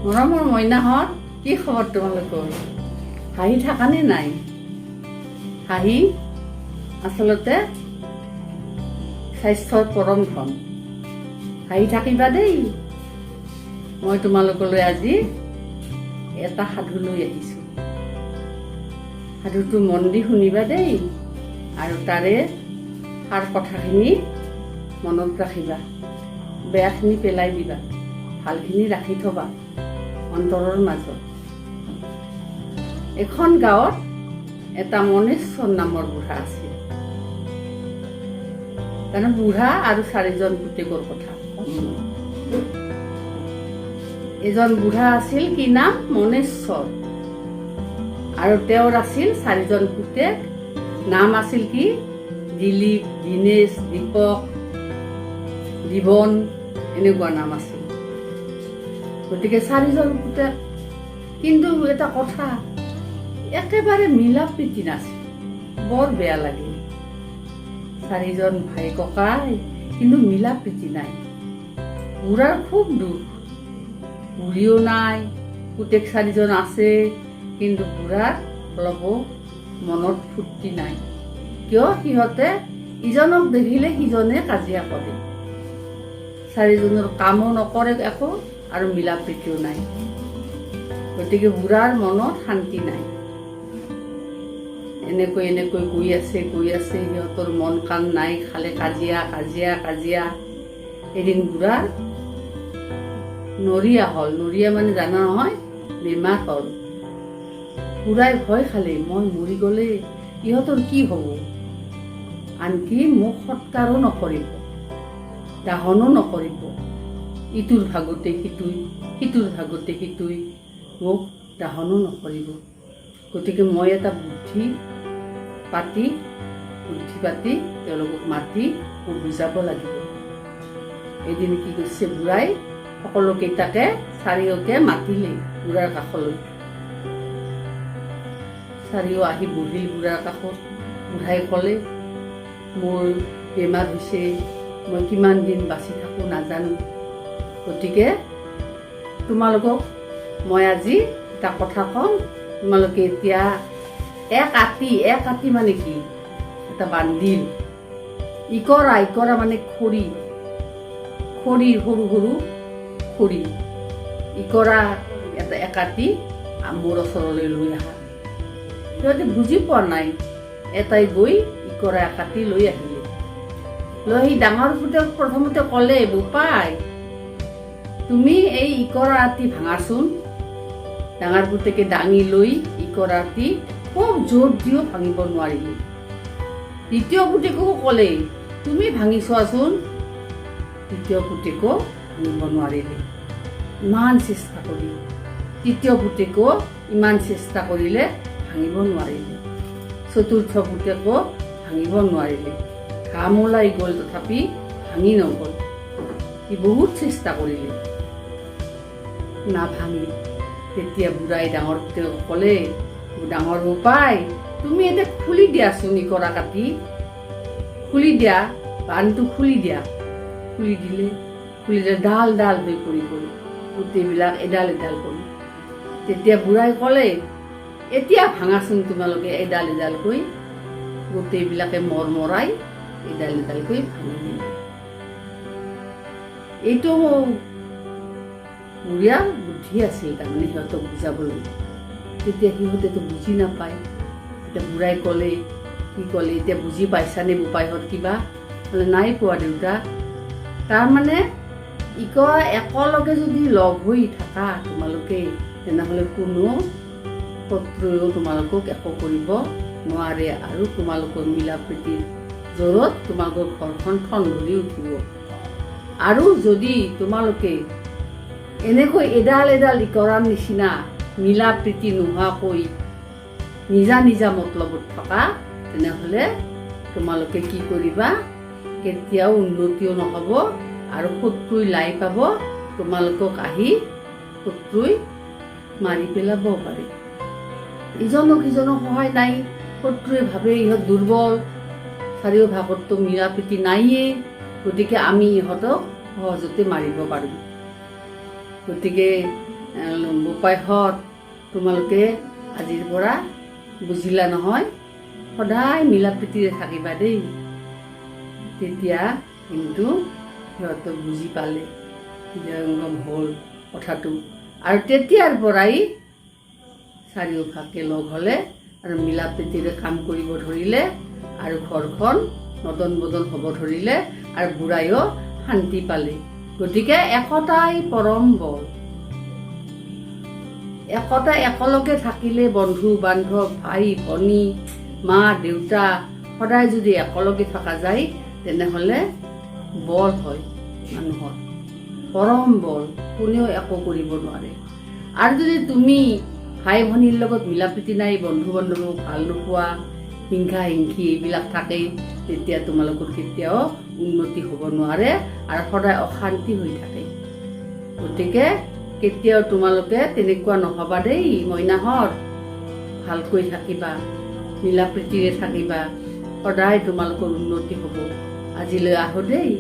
মৰমৰ মইনাহঁত, কি খবৰ তোমালোকৰ? হাঁহি থাকানে নাই? হাঁহি আচলতে স্বাস্থ্যৰ পৰম ধন। হাঁহি থাকিবা দেই। মই তোমালোকলৈ আজি এটা সাধু লৈ আহিছো। সাধুটো মন দি শুনিবা দেই, আৰু তাৰে সাৰ কথাখিনি মনত ৰাখিবা। বেয়াখিনি পেলাই দিবা, ভালখিনি ৰাখি থবা অন্তৰৰ মাজত। এখন গাঁৱত এটা মনেশ্বৰ নামৰ বুঢ়া আছিল। তাৰমানে বুঢ়া আৰু 4জন পুতেকৰ কথা। এজন বুঢ়া আছিল, কি নাম? মনেশ্বৰ। আৰু তেওঁৰ আছিল 4জন পুতেক। নাম আছিল কি? দিলীপ, দীনেশ, দীপক, জীৱন, এনেকুৱা নাম আছিল। গতিকে 4জন পুতেক। কিন্তু এটা কথা, একেবাৰে মিলা প্ৰীতি নাছিল। বৰ বেয়া লাগিল। 4জন ভাই ককাই, কিন্তু মিলা প্ৰীতি নাই। বুঢ়াৰ খুব দুখ। বুঢ়ীও নাই, পুতেক 4জন আছে, কিন্তু বুঢ়াৰ অলপো মনত ফূৰ্তি নাই। কিয়? সিহঁতে ইজনক দেখিলে সিজনে কাজিয়া কৰে। 4জনৰ কামো নকৰে একো, আৰু মিলা প্ৰীতিও নাই। গতিকে বুঢ়াৰ মনত শান্তি নাই। এনেকৈ গৈ আছে সিহঁতৰ মন কাণ নাই, খালে কাজিয়া কাজিয়া কাজিয়া। এদিন বুঢ়াৰ নৰিয়া হ'ল। নৰিয়া মানে জানা নহয়, বেমাৰ হ'ল। বুঢ়াই ভয় খালে, মই মৰি গ'লে ইহঁতৰ কি হ'ব? আনকি মোক সৎকাৰো নকৰিব, দাহনো নকৰিব। ইটোৰ ভাগতে সিটোই, সিটোৰ ভাগতে সিটোই, মোক দাহনো নকৰিব। গতিকে মই এটা বুদ্ধি পাতি তেওঁলোকক মাতি বুজাব লাগিব। এদিন কি কৰিছে বুঢ়াই, সকলোকেইটাকে চাৰিওকে মাতিলে বুঢ়াৰ কাষলৈ। চাৰিও আহি বহিল বুঢ়াৰ কাষত। বুঢ়াই ক'লে, মোৰ বেমাৰ হৈছে, মই কিমান দিন বাচি থাকোঁ নাজানো। গতিকে তোমালোকক মই আজি এটা কথা কওঁ। তোমালোকে এতিয়া এক আতি মানে কি? এটা বান্দিল। ইকৰা মানে খৰি, সৰু সৰু খৰি। ইকৰা এটা একাতি মোৰ ওচৰলৈ লৈ আহা। সিহঁতে বুজি পোৱা নাই। এটাই গৈ ইকৰা একাতি লৈ আহিলে। লৈ আহি ডাঙৰ পুতেক প্ৰথমতে ক'লে, বোপাই তুমি এই ইকৰা আতি ভাঙাচোন। ডাঙৰ পুতেকে দাঙি লৈ ইকৰা আতি খুব জোৰ দিও ভাঙিব নোৱাৰিলে। দ্বিতীয় পুতেকো ক'লে, তুমি ভাঙি চোৱাচোন। দ্বিতীয় পুতেকো ভাঙিব নোৱাৰিলে। ইমান চেষ্টা কৰি তৃতীয় পুতেকো ইমান চেষ্টা কৰিলে, ভাঙিব নোৱাৰিলে। চতুৰ্থ পুতেকো ভাঙিব নোৱাৰিলে। ঘাম ওলাই গ'ল, তথাপি ভাঙি নগ'ল। সি বহুত চেষ্টা কৰিলে, নাভাঙিল। তেতিয়া বুঢ়াই ডাঙৰ পুতেকক ক'লে, ডাঙৰ বোপাই তুমি এতিয়া খুলি দিয়াচোন, ইকৰা কাটি খুলি দিয়া, বানটো খুলি দিয়া। খুলি দিলে ডাল ডাল হৈ পৰি গ'ল, গোটেইবিলাক এডাল এডাল কৰি। তেতিয়া বুঢ়াই ক'লে, এতিয়া ভাঙাচোন তোমালোকে এডাল এডালকৈ। গোটেইবিলাকে মৰাই এডাল এডালকৈ ভাঙি দিলে। এইটো বুঢ়াৰ বুদ্ধি আছিল, তাৰমানে সিহঁতক বুজাবলৈ। তেতিয়া সিহঁতেতো বুজি নাপায়। এতিয়া বুঢ়াই ক'লে, কি ক'লে, এতিয়া বুজি পাইছানে বোপাইহঁত কিবা? বোলে নাই পোৱা দেউতা। তাৰমানে একেলগে যদি লগ হৈ থাকা তোমালোকে, তেনেহ'লে কোনো শত্ৰুৱেও তোমালোকক একো কৰিব নোৱাৰে, আৰু তোমালোকৰ মিলা প্ৰীতিৰ জোৰত তোমালোকৰ ঘৰখন ঠনধৰি উঠিব। আৰু যদি তোমালোকে এনেকৈ এডাল এডাল ইকৰাৰ নিচিনা মিলা প্ৰীতি নোহোৱাকৈ নিজা নিজা মতলবত থকা, তেনেহ'লে তোমালোকে কি কৰিবা? কেতিয়াও উন্নতিও নহ'ব, আৰু শত্ৰুই লাই পাব। তোমালোকক আহি শত্ৰুই মাৰি পেলাব পাৰে। ইজনক সিজনক সহায় নাই। শত্ৰুৱে ভাবে ইহঁত দুৰ্বল, চাৰিওভাগততো মিলা প্ৰীতি নাইয়ে, গতিকে আমি ইহঁতক সহজতে মাৰিব পাৰোঁ। গতিকে বোপাইহঁত তোমালোকে আজিৰ পৰা বুজিলা নহয়, সদায় মিলা প্ৰীতিৰে থাকিবা দেই। তেতিয়া কিন্তু সিহঁতে বুজি পালে হৃদয়ংগম হ'ল কথাটো, আৰু তেতিয়াৰ পৰাই চাৰিওফাকে লগ হ'লে আৰু মিলা প্ৰীতিৰে কাম কৰিব ধৰিলে, আৰু ঘৰখন নদন বদন হ'ব ধৰিলে, আৰু বুঢ়াইও শান্তি পালে। গতিকে একতাই পৰম বল। একতা একেলগে থাকিলে বন্ধু বান্ধৱ, ভাই ভনী, মা দেউতা সদায় যদি একেলগে থকা যায়, তেনেহ'লে বল হয় মানুহৰ, পৰম বল, কোনেও একো কৰিব নোৱাৰে। আৰু যদি তুমি ভাই ভনীৰ লগত মিলা প্ৰীতি নাই, বন্ধু বান্ধৱক ভাল নোপোৱা, হিংসা হিংসি এইবিলাক থাকে, তেতিয়া তোমালোকৰ কেতিয়াও উন্নতি হ'ব নোৱাৰে আৰু সদায় অশান্তি হৈ থাকে। গতিকে কেতিয়াও তোমালোকে তেনেকুৱা নহ'বা দেই মইনাহঁত, ভালকৈ থাকিবা, মিলা প্ৰীতিৰে থাকিবা, সদায় তোমালোকৰ উন্নতি হ'ব। আজিলৈ আহো দেই।